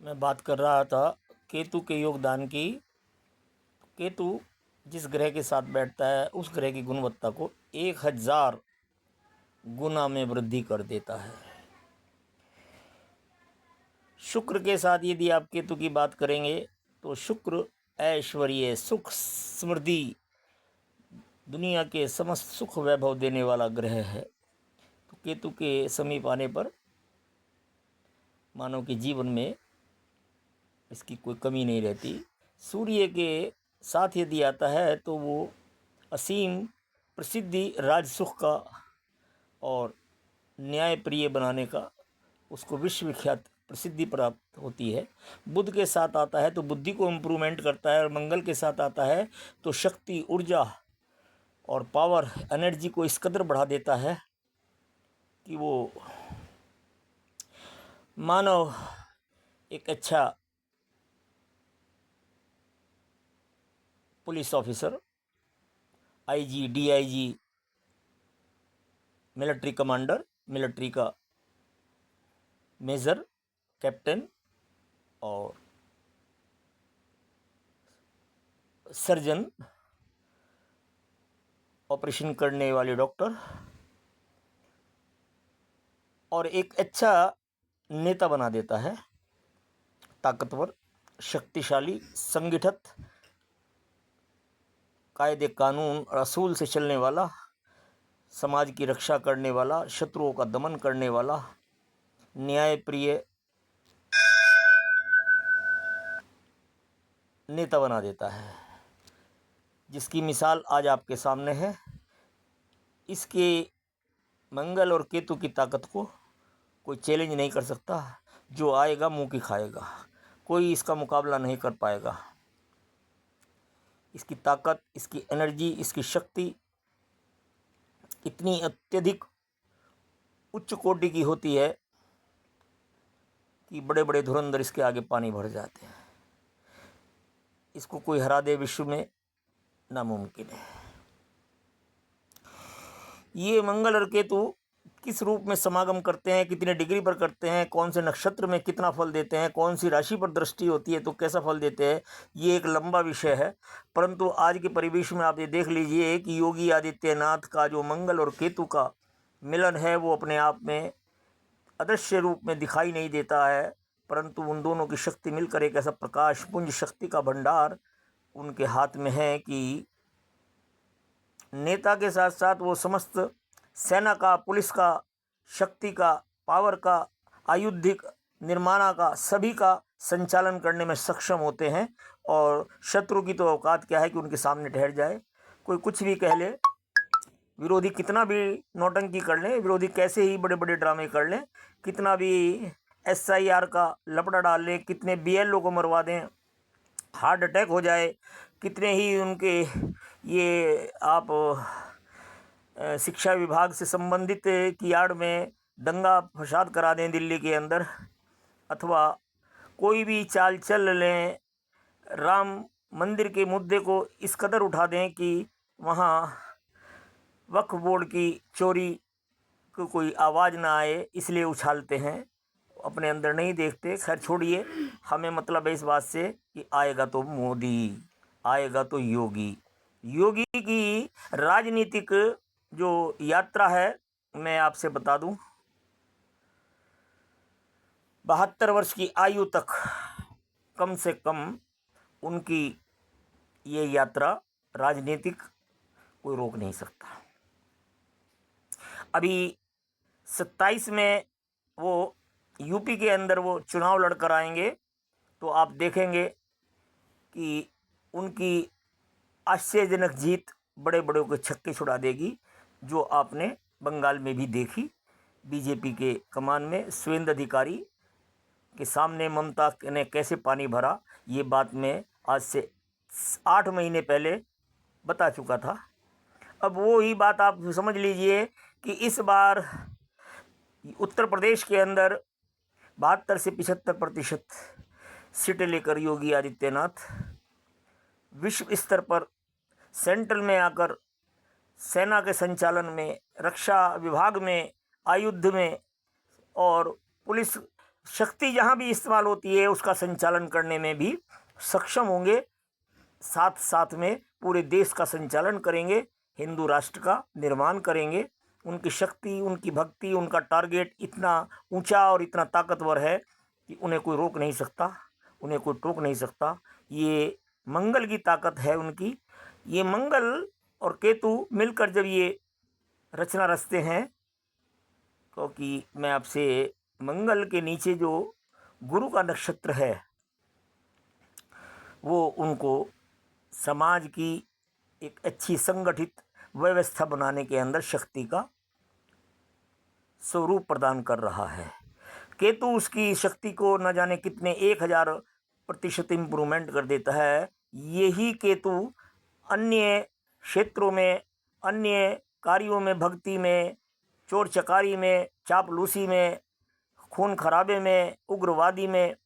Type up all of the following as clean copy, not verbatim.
मैं बात कर रहा था केतु के योगदान की। केतु जिस ग्रह के साथ बैठता है उस ग्रह की गुणवत्ता को 1000 गुना में वृद्धि कर देता है। शुक्र के साथ यदि आप केतु की बात करेंगे तो शुक्र ऐश्वर्य, सुख, समृद्धि, दुनिया के समस्त सुख वैभव देने वाला ग्रह है। तो केतु के समीप आने पर मानव के जीवन में इसकी कोई कमी नहीं रहती। सूर्य के साथ यदि आता है तो वो असीम प्रसिद्धि, राजसुख का और न्यायप्रिय बनाने का उसको विश्वविख्यात प्रसिद्धि प्राप्त होती है। बुध के साथ आता है तो बुद्धि को इम्प्रूवमेंट करता है, और मंगल के साथ आता है तो शक्ति, ऊर्जा और पावर, एनर्जी को इस कदर बढ़ा देता है कि वो मानव एक अच्छा police officer, IG, DIG, military commander, military का मेजर, कैप्टन और सर्जन, ऑपरेशन करने वाले डॉक्टर और एक अच्छा नेता बना देता है। ताकतवर, शक्तिशाली, संगठित, कायदे कानून और असूल से चलने वाला, समाज की रक्षा करने वाला, शत्रुओं का दमन करने वाला, न्यायप्रिय नेता बना देता है, जिसकी मिसाल आज आपके सामने है। इसके मंगल और केतु की ताकत को कोई चैलेंज नहीं कर सकता। जो आएगा मुंह की खाएगा, कोई इसका मुकाबला नहीं कर पाएगा। इसकी ताकत, इसकी एनर्जी, इसकी शक्ति इतनी अत्यधिक उच्च कोटि की होती है कि बड़े बड़े धुरंधर इसके आगे पानी भर जाते हैं। इसको कोई हरा दे विश्व में नामुमकिन है। ये मंगल और केतु किस रूप में समागम करते हैं, कितने डिग्री पर करते हैं, कौन से नक्षत्र में कितना फल देते हैं, कौन सी राशि पर दृष्टि होती है तो कैसा फल देते हैं, ये एक लंबा विषय है। परंतु आज के परिवेश में आप ये देख लीजिए कि योगी आदित्यनाथ का जो मंगल और केतु का मिलन है वो अपने आप में अदृश्य रूप में दिखाई नहीं देता है, परंतु उन दोनों की शक्ति मिलकर एक ऐसा प्रकाश पुंज, शक्ति का भंडार उनके हाथ में है कि नेता के साथ साथ वो समस्त सेना का, पुलिस का, शक्ति का, पावर का, आयुधिक निर्माणा का, सभी का संचालन करने में सक्षम होते हैं। और शत्रु की तो औकात क्या है कि उनके सामने ठहर जाए। कोई कुछ भी कह ले, विरोधी कितना भी नौटंकी कर लें, विरोधी कैसे ही बड़े बड़े ड्रामे कर लें, कितना भी एसआईआर का लपड़ा डाल लें, कितने बीएलओ को मरवा दें, हार्ट अटैक हो जाए, कितने ही उनके ये आप शिक्षा विभाग से संबंधित की आड़ में दंगा फसाद करा दें दिल्ली के अंदर, अथवा कोई भी चाल चल लें, राम मंदिर के मुद्दे को इस कदर उठा दें कि वहाँ वक्फ बोर्ड की चोरी को कोई आवाज़ ना आए, इसलिए उछालते हैं, अपने अंदर नहीं देखते। खैर छोड़िए, हमें मतलब है इस बात से कि आएगा तो मोदी, आएगा तो योगी। योगी की राजनीतिक जो यात्रा है मैं आपसे बता दूं, 72 वर्ष की आयु तक कम से कम उनकी ये यात्रा राजनीतिक कोई रोक नहीं सकता। अभी 27 में वो यूपी के अंदर वो चुनाव लड़कर आएंगे तो आप देखेंगे कि उनकी आश्चर्यजनक जीत बड़े बड़ों के छक्के छुड़ा देगी, जो आपने बंगाल में भी देखी। बीजेपी के कमान में सुवेंदु अधिकारी के सामने ममता ने कैसे पानी भरा, ये बात मैं आज से 8 महीने पहले बता चुका था। अब वो ही बात आप समझ लीजिए कि इस बार उत्तर प्रदेश के अंदर 72 से 75% सीटें लेकर योगी आदित्यनाथ विश्व स्तर पर सेंट्रल में आकर सेना के संचालन में, रक्षा विभाग में, आयुध में और पुलिस शक्ति जहाँ भी इस्तेमाल होती है उसका संचालन करने में भी सक्षम होंगे, साथ साथ में पूरे देश का संचालन करेंगे, हिंदू राष्ट्र का निर्माण करेंगे। उनकी शक्ति, उनकी भक्ति, उनका टारगेट इतना ऊंचा और इतना ताकतवर है कि उन्हें कोई रोक नहीं सकता, उन्हें कोई टोक नहीं सकता। ये मंगल की ताकत है उनकी। ये मंगल और केतु मिलकर जब ये रचना रचते हैं, क्योंकि मैं आपसे मंगल के नीचे जो गुरु का नक्षत्र है वो उनको समाज की एक अच्छी संगठित व्यवस्था बनाने के अंदर शक्ति का स्वरूप प्रदान कर रहा है। केतु उसकी शक्ति को न जाने कितने 1000% इम्प्रूवमेंट कर देता है। यही केतु अन्य क्षेत्रों में, अन्य कार्यों में, भक्ति में, चोर चकारी में, चापलूसी में, खून खराबे में, उग्रवादी में,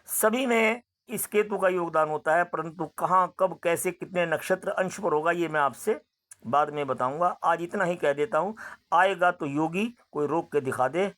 सभी में इस केतु का योगदान होता है। परंतु कहाँ, कब, कैसे, कितने नक्षत्र अंश पर होगा ये मैं आपसे बाद में बताऊंगा। आज इतना ही कह देता हूँ, आएगा तो योगी कोई रोक के दिखा दे।